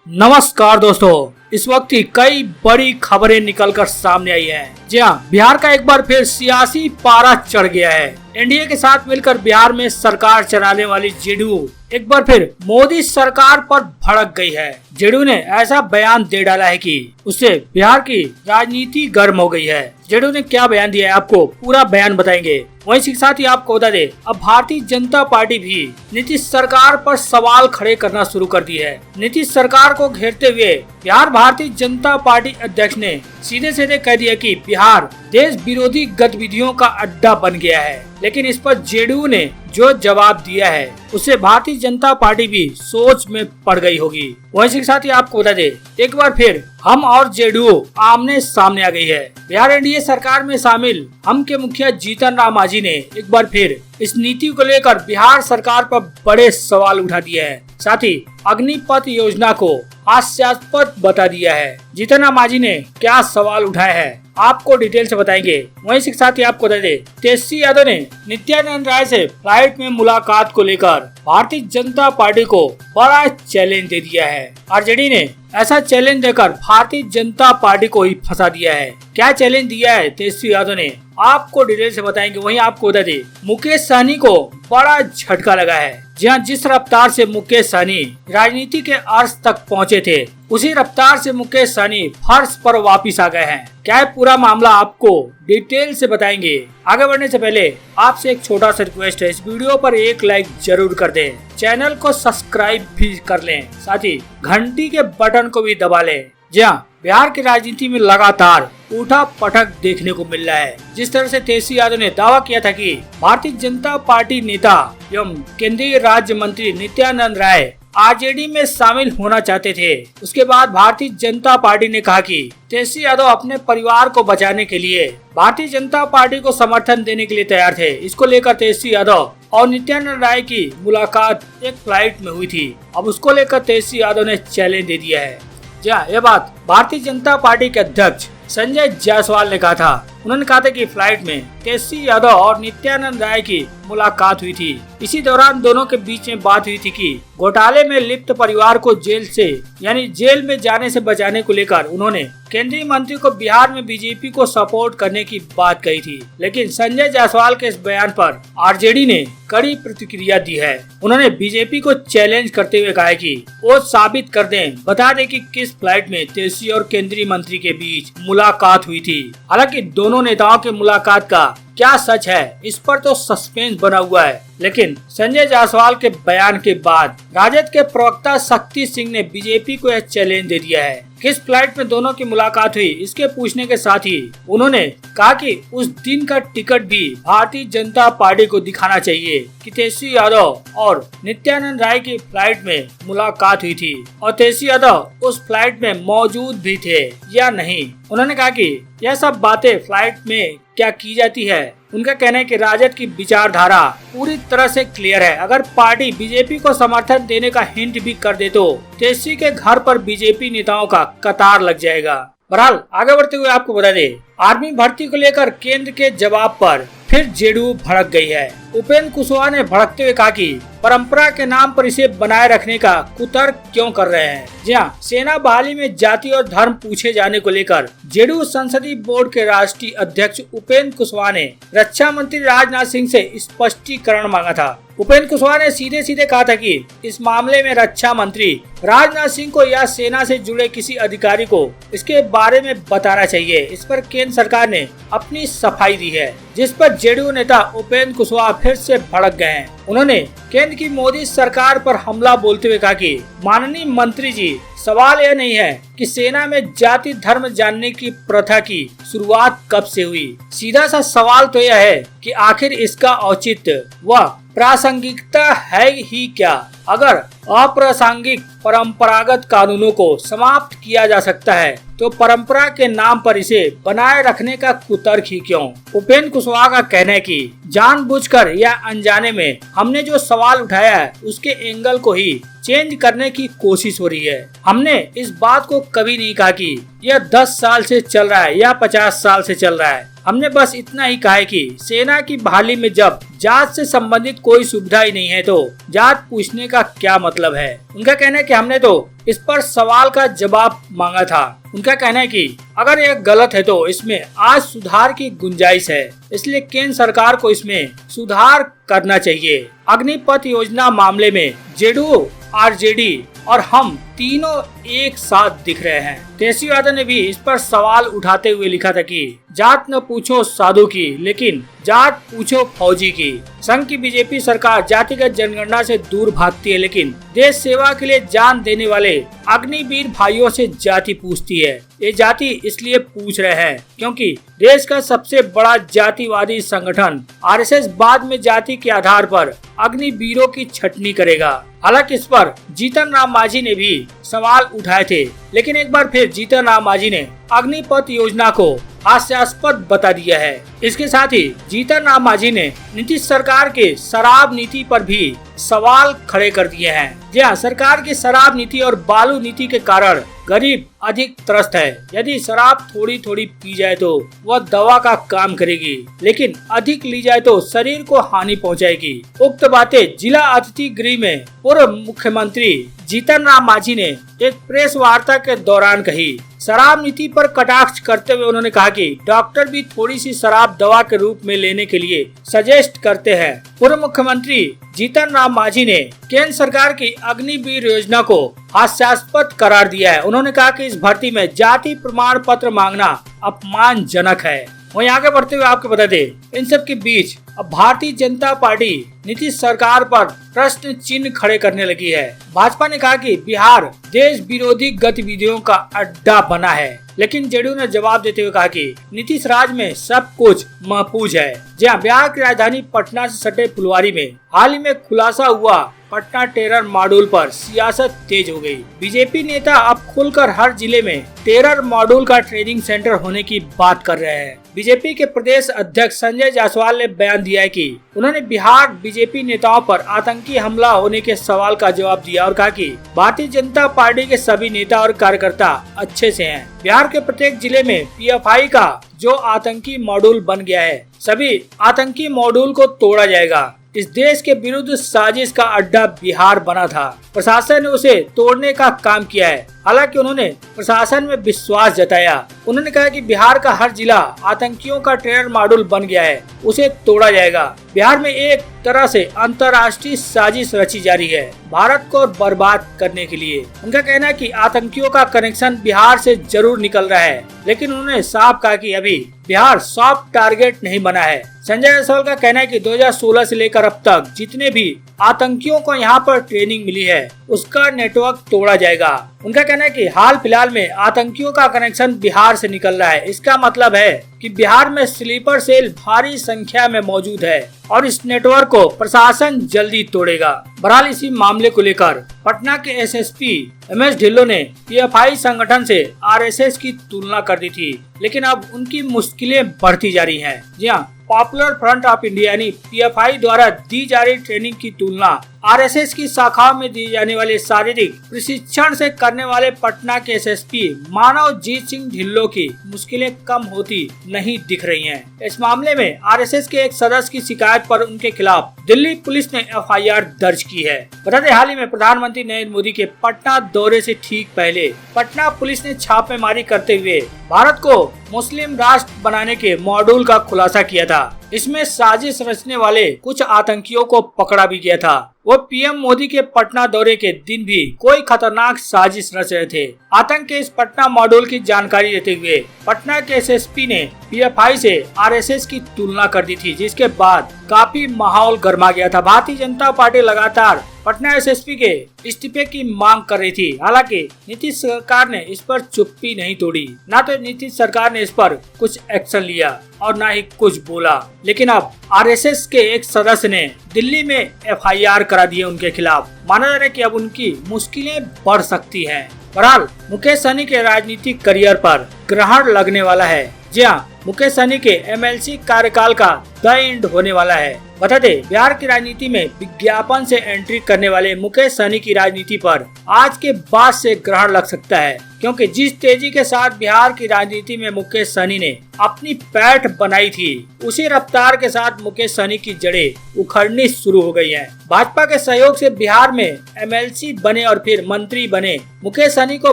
नमस्कार दोस्तों, इस वक्त की कई बड़ी खबरें निकलकर सामने आई हैं। जी हाँ, बिहार का एक बार फिर सियासी पारा चढ़ गया है। एनडीए के साथ मिलकर बिहार में सरकार चलाने वाली जेडीयू एक बार फिर मोदी सरकार पर भड़क गई है। जेडीयू ने ऐसा बयान दे डाला है कि उससे बिहार की राजनीति गर्म हो गई है। जेडीयू ने क्या बयान दिया है, आपको पूरा बयान बताएंगे। वहीं के साथ ही आपको बता दें, अब भारतीय जनता पार्टी भी नीतीश सरकार पर सवाल खड़े करना शुरू कर दी है। नीतीश सरकार को घेरते हुए बिहार भारतीय जनता पार्टी अध्यक्ष ने सीधे सीधे कह दिया कि बिहार देश विरोधी गतिविधियों का अड्डा बन गया है। लेकिन इस पर जेडीयू ने जो जवाब दिया है उससे भारतीय जनता पार्टी भी सोच में पड़ गई होगी। वहीं के साथ ही आपको बता दें, एक बार फिर हम और जेडीयू आमने सामने आ गई है। बिहार एनडीए सरकार में शामिल हम के मुखिया जीतन राम मांझी ने एक बार फिर इस नीति को लेकर बिहार सरकार पर बड़े सवाल उठा दिए हैं। साथ ही अग्निपथ योजना को हास्यास्पद बता दिया है। जीतन राम मांझी ने क्या सवाल उठाए हैं आपको डिटेल से बताएंगे। वहीं के साथ ही आपको बता दें, तेजस्वी यादव ने नित्यानंद राय से फ्लाइट में मुलाकात को लेकर भारतीय जनता पार्टी को बड़ा चैलेंज दे दिया है। आरजेडी ने ऐसा चैलेंज देकर भारतीय जनता पार्टी को ही फंसा दिया है। क्या चैलेंज दिया है तेजस्वी यादव ने, आपको डिटेल से बताएंगे। वहीं आपको बता दें, मुकेश सहनी को बड़ा झटका लगा है। जहाँ जिस रफ्तार से मुकेश सहनी राजनीति के अर्श तक पहुँचे थे, उसी रफ्तार से मुकेश सहनी फर्श पर वापिस आ गए हैं। क्या है पूरा मामला, आपको डिटेल से बताएंगे। आगे बढ़ने से पहले आपसे एक छोटा सा रिक्वेस्ट है, इस वीडियो पर एक लाइक जरूर कर दें, चैनल को सब्सक्राइब भी कर लें, साथ ही घंटी के बटन को भी दबा लें। जी हाँ, बिहार की राजनीति में लगातार उठा पटक देखने को मिल रहा है। जिस तरह से तेजस्वी यादव ने दावा किया था कि भारतीय जनता पार्टी नेता एवं केंद्रीय राज्य मंत्री नित्यानंद राय आरजेडी में शामिल होना चाहते थे, उसके बाद भारतीय जनता पार्टी ने कहा कि तेजस्वी यादव अपने परिवार को बचाने के लिए भारतीय जनता पार्टी को समर्थन देने के लिए तैयार थे। इसको लेकर तेजस्वी यादव और नित्यानंद राय की मुलाकात एक फ्लाइट में हुई थी। अब उसको लेकर तेजस्वी यादव ने चैलेंज दे दिया है। जी हाँ, यह बात भारतीय जनता पार्टी के अध्यक्ष संजय जायसवाल ने कहा था। उन्होंने कहा था कि फ्लाइट में तेजस्वी यादव और नित्यानंद राय की मुलाकात हुई थी। इसी दौरान दोनों के बीच में बात हुई थी कि घोटाले में लिप्त परिवार को जेल से यानी जेल में जाने से बचाने को लेकर उन्होंने केंद्रीय मंत्री को बिहार में बीजेपी को सपोर्ट करने की बात कही थी। लेकिन संजय जायसवाल के इस बयान पर आरजेडी ने कड़ी प्रतिक्रिया दी है। उन्होंने बीजेपी को चैलेंज करते हुए कहा कि वो साबित कर दें, बता दें कि किस फ्लाइट में तेजस्वी और केंद्रीय मंत्री के बीच मुलाकात हुई थी। हालांकि दोनों नेताओं के मुलाकात का क्या सच है, इस पर तो सस्पेंस बना हुआ है। लेकिन संजय जायसवाल के बयान के बाद राजद के प्रवक्ता शक्ति सिंह ने बीजेपी को यह चैलेंज दे दिया है। किस फ्लाइट में दोनों की मुलाकात हुई, इसके पूछने के साथ ही उन्होंने कहा कि उस दिन का टिकट भी भारतीय जनता पार्टी को दिखाना चाहिए कि तेजस्वी यादव और नित्यानंद राय की फ्लाइट में मुलाकात हुई थी और तेजस्वी यादव उस फ्लाइट में मौजूद भी थे या नहीं। उन्होंने कहा कि यह सब बातें फ्लाइट में क्या की जाती है। उनका कहना है कि राजद की विचारधारा पूरी तरह से क्लियर है। अगर पार्टी बीजेपी को समर्थन देने का हिंट भी कर दे तो तेजस्वी के घर पर बीजेपी नेताओं का कतार लग जाएगा। बहरहाल आगे बढ़ते हुए आपको बता दें, आर्मी भर्ती को लेकर केंद्र के जवाब पर फिर जेडीयू भड़क गई है। उपेंद्र कुशवाहा ने भड़कते हुए कहा कि परंपरा के नाम पर इसे बनाए रखने का कुतर्क क्यों कर रहे हैं। जी हाँ, सेना बहाली में जाति और धर्म पूछे जाने को लेकर जेडीयू संसदीय बोर्ड के राष्ट्रीय अध्यक्ष उपेंद्र कुशवाहा ने रक्षा मंत्री राजनाथ सिंह से स्पष्टीकरण मांगा था। उपेंद्र कुशवाहा ने सीधे सीधे कहा था कि इस मामले में रक्षा मंत्री राजनाथ सिंह को या सेना से जुड़े किसी अधिकारी को इसके बारे में बताना चाहिए। इस पर केंद्र सरकार ने अपनी सफाई दी है, जिस पर जेडीयू नेता उपेंद्र कुशवाहा फिर से भड़क गए हैं। उन्होंने केंद्र की मोदी सरकार पर हमला बोलते हुए कहा कि माननीय मंत्री जी, सवाल यह नहीं है कि सेना में जाति धर्म जानने की प्रथा की शुरुआत कब से हुई। सीधा सा सवाल तो यह है कि आखिर इसका औचित्य व प्रासंगिकता है ही क्या। अगर अप्रासंगिक परंपरागत कानूनों को समाप्त किया जा सकता है तो परंपरा के नाम पर इसे बनाए रखने का कुतर्क ही क्यों। उपेंद्र कुशवाहा का कहना है कि जानबूझकर या अनजाने में हमने जो सवाल उठाया है उसके एंगल को ही चेंज करने की कोशिश हो रही है। हमने इस बात को कभी नहीं कहा कि यह 10 साल से चल रहा है या 50 साल से चल रहा है। हमने बस इतना ही कहा है कि सेना की बहाली में जब जांच से संबंधित कोई सुविधा ही नहीं है तो जांच पूछने का क्या मतलब है। उनका कहना है कि हमने तो इस पर सवाल का जवाब मांगा था। उनका कहना है कि अगर यह गलत है तो इसमें आज सुधार की गुंजाइश है, इसलिए केंद्र सरकार को इसमें सुधार करना चाहिए। अग्निपथ योजना मामले में जेडीयू, आरजेडी और हम तीनों एक साथ दिख रहे हैं। तेजस्वी यादव ने भी इस पर सवाल उठाते हुए लिखा था कि जात न पूछो साधु की, लेकिन जात पूछो फौजी की। संघ की बीजेपी सरकार जातिगत जनगणना से दूर भागती है, लेकिन देश सेवा के लिए जान देने वाले अग्निवीर भाइयों से जाति पूछती है। ये जाति इसलिए पूछ रहे हैं क्योंकि देश का सबसे बड़ा जातिवादी संगठन आरएसएस बाद में जाति के आधार पर अग्निवीरों की छटनी करेगा। हालांकि इस पर जीतन राम मांझी ने भी सवाल उठाए थे, लेकिन एक बार फिर जीतन राम मांझी ने अग्निपथ योजना को हास्यास्पद बता दिया है। इसके साथ ही जीतन राम मांझी ने नीतीश सरकार के शराब नीति पर भी सवाल खड़े कर दिए हैं। जी हाँ, सरकार की शराब नीति और बालू नीति के कारण गरीब अधिक त्रस्त है। यदि शराब थोड़ी थोड़ी पी जाए तो वह दवा का काम करेगी, लेकिन अधिक ली जाए तो शरीर को हानि पहुंचाएगी। उक्त बातें जिला अतिथि गृह में पूर्व मुख्यमंत्री जीतन राम मांझी ने एक प्रेस वार्ता के दौरान कही। शराब नीति पर कटाक्ष करते हुए उन्होंने कहा कि डॉक्टर भी थोड़ी सी शराब दवा के रूप में लेने के लिए सजेस्ट करते हैं। पूर्व मुख्यमंत्री जीतन राम मांझी ने केंद्र सरकार की अग्निवीर योजना को हास्यास्पद करार दिया है। उन्होंने कहा कि इस भर्ती में जाति प्रमाण पत्र मांगना अपमानजनक है। वहीं आगे बढ़ते हुए आपको बता दें, इन सब के बीच अब भारतीय जनता पार्टी नीतीश सरकार पर प्रश्न चिन्ह खड़े करने लगी है। भाजपा ने कहा कि बिहार देश विरोधी गतिविधियों का अड्डा बना है, लेकिन जेडीयू ने जवाब देते हुए कहा कि नीतीश राज में सब कुछ महफूज है। जहां बिहार की राजधानी पटना से सटे फुलवारी में हाल ही में खुलासा हुआ पटना टेरर मॉड्यूल पर सियासत तेज हो गई। बीजेपी नेता अब खुलकर हर जिले में टेरर मॉड्यूल का ट्रेनिंग सेंटर होने की बात कर रहे हैं। बीजेपी के प्रदेश अध्यक्ष संजय जायसवाल ने बयान दिया है कि उन्होंने बिहार बीजेपी नेताओं पर आतंकी हमला होने के सवाल का जवाब दिया और कहा कि भारतीय जनता पार्टी के सभी नेता और कार्यकर्ता अच्छे से हैं। बिहार के प्रत्येक जिले में पीएफआई का जो आतंकी मॉड्यूल बन गया है, सभी आतंकी मॉड्यूल को तोड़ा जाएगा। इस देश के विरुद्ध साजिश का अड्डा बिहार बना था। प्रशासन ने उसे तोड़ने का काम किया है। हालांकि उन्होंने प्रशासन में विश्वास जताया। उन्होंने कहा कि बिहार का हर जिला आतंकियों का टेरर मॉड्यूल बन गया है, उसे तोड़ा जाएगा। बिहार में एक तरह से अंतर्राष्ट्रीय साजिश रची जा रही है भारत को बर्बाद करने के लिए। उनका कहना है कि आतंकियों का कनेक्शन बिहार से जरूर निकल रहा है, लेकिन उन्होंने साफ कहा कि अभी बिहार सॉफ्ट टारगेट नहीं बना है। संजय जायसवाल का कहना है कि 2016 से लेकर अब तक जितने भी आतंकियों को यहाँ पर ट्रेनिंग मिली है, उसका नेटवर्क तोड़ा जाएगा। उनका कहना है कि हाल फिलहाल में आतंकियों का कनेक्शन बिहार से निकल रहा है। इसका मतलब है कि बिहार में स्लीपर सेल भारी संख्या में मौजूद है और इस नेटवर्क को प्रशासन जल्दी तोड़ेगा। बहरहाल इसी मामले को लेकर पटना के एसएसपी एमएस ढिल्लों ने पीएफआई संगठन से आरएसएस की तुलना कर दी थी, लेकिन अब उनकी मुश्किलें बढ़ती जा रही हैं। जी हाँ, पॉपुलर फ्रंट ऑफ इंडिया यानी पीएफआई द्वारा दी जा रही ट्रेनिंग की तुलना आरएसएस की शाखाओं में दी जाने वाले शारीरिक प्रशिक्षण से करने वाले पटना के एसएसपी मानवजीत सिंह ढिल्लों की मुश्किलें कम होती नहीं दिख रही हैं। इस मामले में आरएसएस के एक सदस्य की शिकायत पर उनके खिलाफ दिल्ली पुलिस ने एफआईआर दर्ज की है। बता दें, हाल ही में प्रधानमंत्री नरेंद्र मोदी के पटना दौरे से ठीक पहले पटना पुलिस ने छापेमारी करते हुए भारत को मुस्लिम राष्ट्र बनाने के मॉड्यूल का खुलासा किया था। इसमें साजिश रचने वाले कुछ आतंकियों को पकड़ा भी गया था। वो पीएम मोदी के पटना दौरे के दिन भी कोई खतरनाक साजिश रच रहे थे। आतंक के इस पटना मॉड्यूल की जानकारी देते हुए पटना के एसएसपी ने पीएफआई से आरएसएस की तुलना कर दी थी, जिसके बाद काफी माहौल गर्मा गया था। भारतीय जनता पार्टी लगातार पटना एसएसपी के इस्तीफे की मांग कर रही थी। हालांकि नीतीश सरकार ने इस पर चुप्पी नहीं तोड़ी। न तो नीतीश सरकार ने इस पर कुछ एक्शन लिया और न ही कुछ बोला, लेकिन अब आरएसएस के एक सदस्य ने दिल्ली में एफआईआर करा दी है उनके खिलाफ। माना जा रहा है कि अब उनकी मुश्किलें बढ़ सकती हैं। बहरहाल मुकेश सहनी के राजनीतिक करियर पर ग्रहण लगने वाला है। जी हाँ, मुकेश सहनी के एमएलसी कार्यकाल का द एंड होने वाला है। बता दे, बिहार की राजनीति में विज्ञापन से एंट्री करने वाले मुकेश सहनी की राजनीति पर आज के बाद से ग्रहण लग सकता है, क्योंकि जिस तेजी के साथ बिहार की राजनीति में मुकेश सहनी ने अपनी पैठ बनाई थी, उसी रफ्तार के साथ मुकेश सहनी की जड़ें उखड़नी शुरू हो गई हैं। भाजपा के सहयोग से बिहार में एमएलसी बने और फिर मंत्री बने मुकेश सहनी को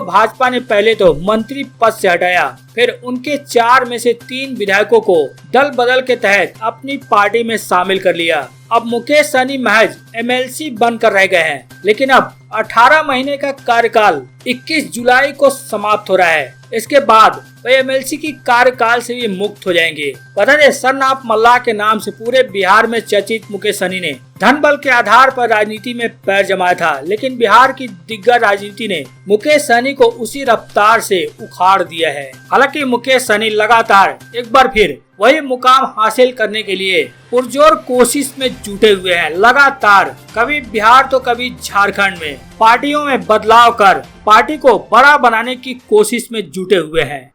भाजपा ने पहले तो मंत्री पद से हटाया, फिर उनके 4 में से 3 विधायकों को दल बदल के तहत अपनी पार्टी में शामिल कर लिया। अब मुकेश सहनी महज एमएलसी बनकर रह गए हैं, लेकिन अब 18 महीने का कार्यकाल 21 जुलाई को समाप्त हो रहा है। इसके बाद वे एमएलसी की कार्यकाल से भी मुक्त हो जाएंगे। बता दें, सन ऑफ मल्लाह के नाम से पूरे बिहार में चर्चित मुकेश सहनी ने धन बल के आधार पर राजनीति में पैर जमाया था, लेकिन बिहार की दिग्गज राजनीति ने मुकेश सहनी को उसी रफ्तार से उखाड़ दिया है। हालांकि मुकेश सहनी लगातार एक बार फिर वही मुकाम हासिल करने के लिए पुरजोर कोशिश में जुटे हुए हैं। लगातार कभी बिहार तो कभी झारखंड में पार्टियों में बदलाव कर पार्टी को बड़ा बनाने की कोशिश में जुटे हुए हैं।